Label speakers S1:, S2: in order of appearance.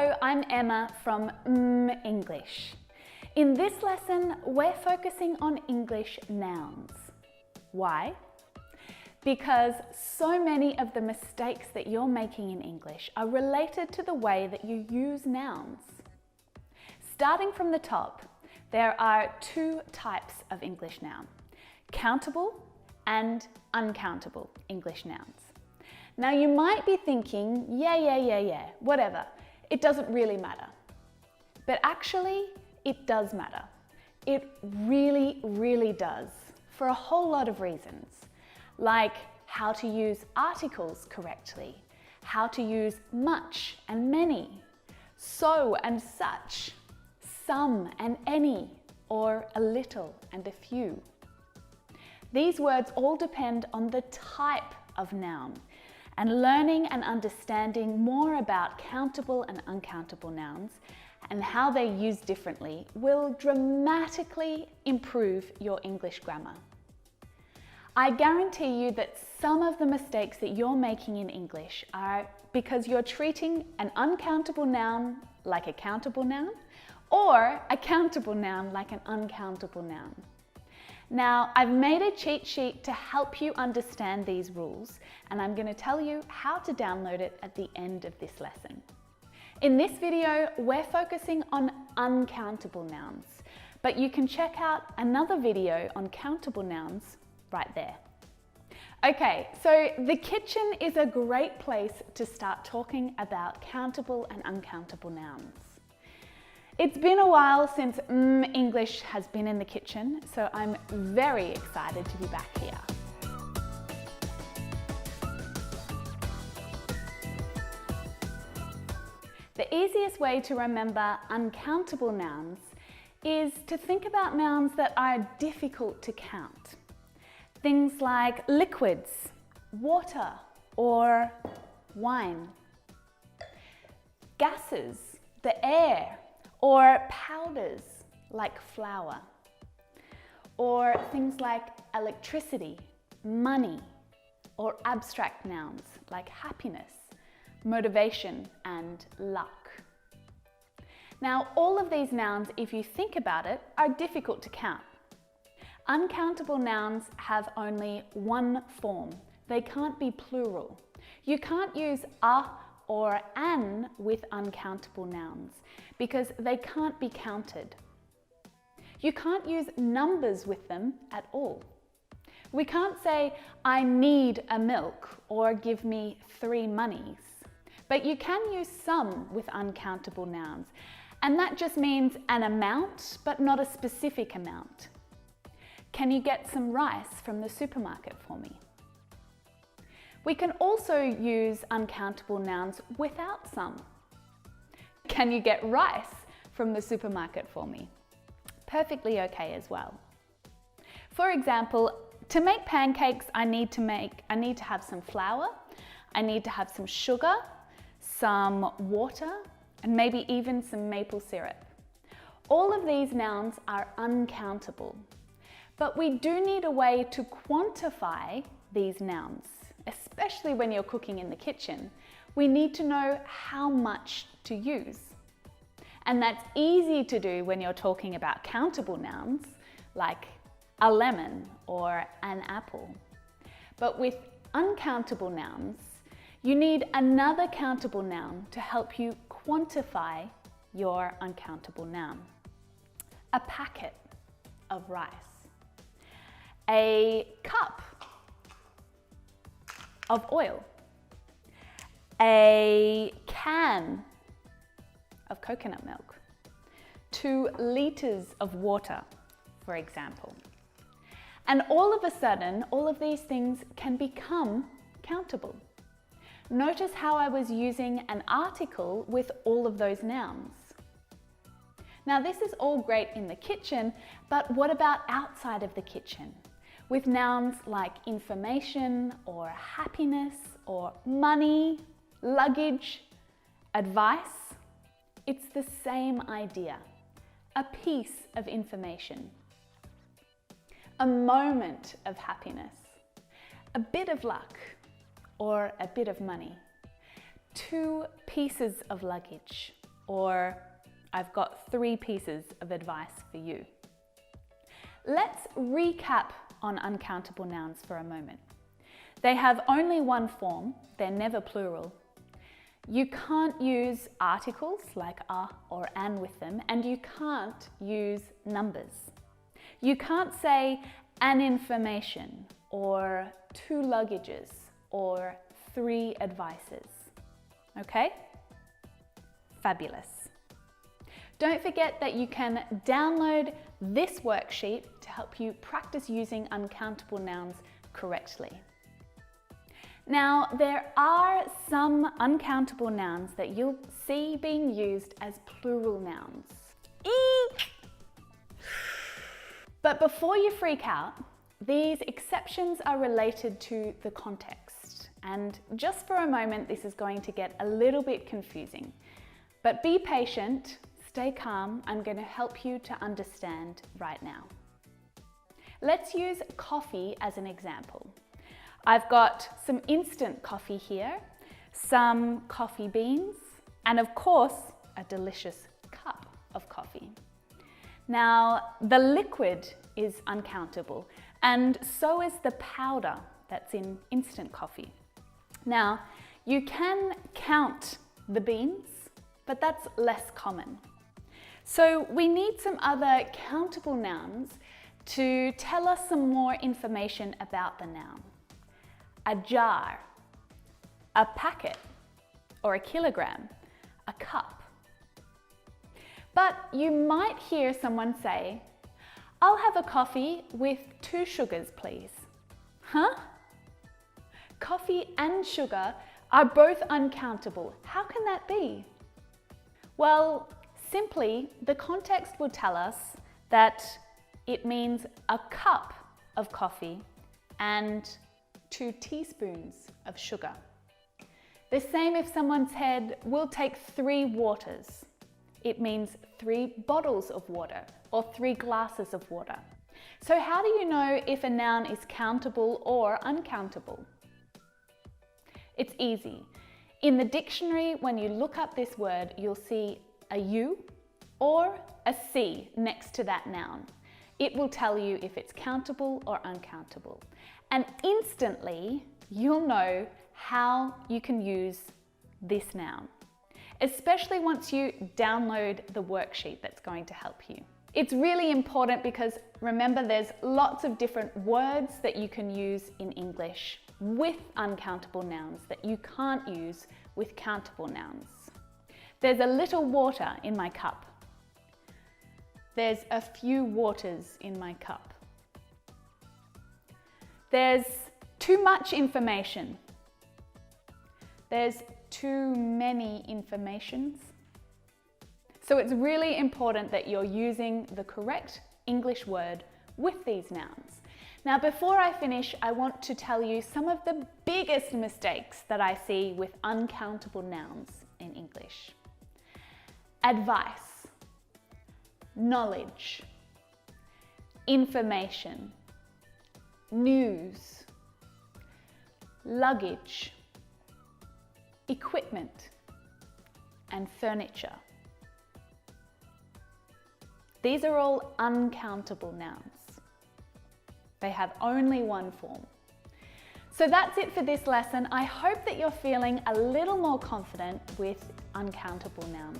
S1: Hello, I'm Emma from English. In this lesson, we're focusing on English nouns. Why? Because so many of the mistakes that you're making in English are related to the way that you use nouns. Starting from the top, there are two types of English noun: countable and uncountable English nouns. Now you might be thinking, yeah, whatever, it doesn't really matter. But actually, it does matter. It really does, for a whole lot of reasons, like how to use articles correctly, how to use much and many, so and such, some and any, or a little and a few. These words all depend on the type of noun, and learning and understanding more about countable and uncountable nouns and how they're used differently will dramatically improve your English grammar. I guarantee you that some of the mistakes that you're making in English are because you're treating an uncountable noun like a countable noun, or a countable noun like an uncountable noun. Now, I've made a cheat sheet to help you understand these rules, and I'm going to tell you how to download it at the end of this lesson. In this video, we're focusing on uncountable nouns, but you can check out another video on countable nouns right there. Okay, so the kitchen is a great place to start talking about countable and uncountable nouns. It's been a while since English has been in the kitchen, so I'm very excited to be back here. The easiest way to remember uncountable nouns is to think about nouns that are difficult to count. Things like liquids, water, or wine. Gases, the air, or powders like flour, or things like electricity, money, or abstract nouns like happiness, motivation, and luck. Now, all of these nouns, if you think about it, are difficult to count. Uncountable nouns have only one form. They can't be plural. You can't use a or an with uncountable nouns because they can't be counted. You can't use numbers with them at all. We can't say, I need a milk or give me 3 monies. But you can use some with uncountable nouns, and that just means an amount, but not a specific amount. Can you get some rice from the supermarket for me? We can also use uncountable nouns without some. Can you get rice from the supermarket for me? Perfectly okay as well. For example, to make pancakes, I need to have some flour, I need to have some sugar, some water, and maybe even some maple syrup. All of these nouns are uncountable, but we do need a way to quantify these nouns. Especially when you're cooking in the kitchen, we need to know how much to use. And that's easy to do when you're talking about countable nouns, like a lemon or an apple. But with uncountable nouns, you need another countable noun to help you quantify your uncountable noun. A packet of rice. A cup of oil, a can of coconut milk, 2 liters of water, for example. And all of a sudden, all of these things can become countable. Notice how I was using an article with all of those nouns. Now, this is all great in the kitchen, but what about outside of the kitchen? With nouns like information or happiness or money, luggage, advice, it's the same idea. A piece of information, a moment of happiness, a bit of luck, or a bit of money, 2 pieces of luggage, or I've got 3 pieces of advice for you. Let's recap on uncountable nouns for a moment. They have only one form, they're never plural. You can't use articles like a or an with them, and you can't use numbers. You can't say an information, or 2 luggages, or 3 advices. Okay? Fabulous. Don't forget that you can download this worksheet to help you practice using uncountable nouns correctly. Now, there are some uncountable nouns that you'll see being used as plural nouns. But before you freak out, these exceptions are related to the context. And just for a moment, this is going to get a little bit confusing. But be patient, stay calm, I'm going to help you to understand right now. Let's use coffee as an example. I've got some instant coffee here, some coffee beans, and of course, a delicious cup of coffee. Now, the liquid is uncountable, and so is the powder that's in instant coffee. Now, you can count the beans, but that's less common. So we need some other countable nouns to tell us some more information about the noun. A jar, a packet, or a kilogram, a cup. But you might hear someone say, "I'll have a coffee with 2 sugars, please." Huh? Coffee and sugar are both uncountable. How can that be? Well, simply, the context will tell us that it means a cup of coffee and 2 teaspoons of sugar. The same if someone said, "We'll take 3 waters." It means 3 bottles of water or 3 glasses of water. So how do you know if a noun is countable or uncountable? It's easy. In the dictionary, when you look up this word, you'll see a U or a C next to that noun. It will tell you if it's countable or uncountable. And instantly, you'll know how you can use this noun, especially once you download the worksheet that's going to help you. It's really important because remember, there's lots of different words that you can use in English with uncountable nouns that you can't use with countable nouns. There's a little water in my cup. There's a few waters in my cup. There's too much information. There's too many informations. So it's really important that you're using the correct English word with these nouns. Now, before I finish, I want to tell you some of the biggest mistakes that I see with uncountable nouns in English. Advice, knowledge, information, news, luggage, equipment, and furniture. These are all uncountable nouns. They have only one form. So that's it for this lesson. I hope that you're feeling a little more confident with uncountable nouns.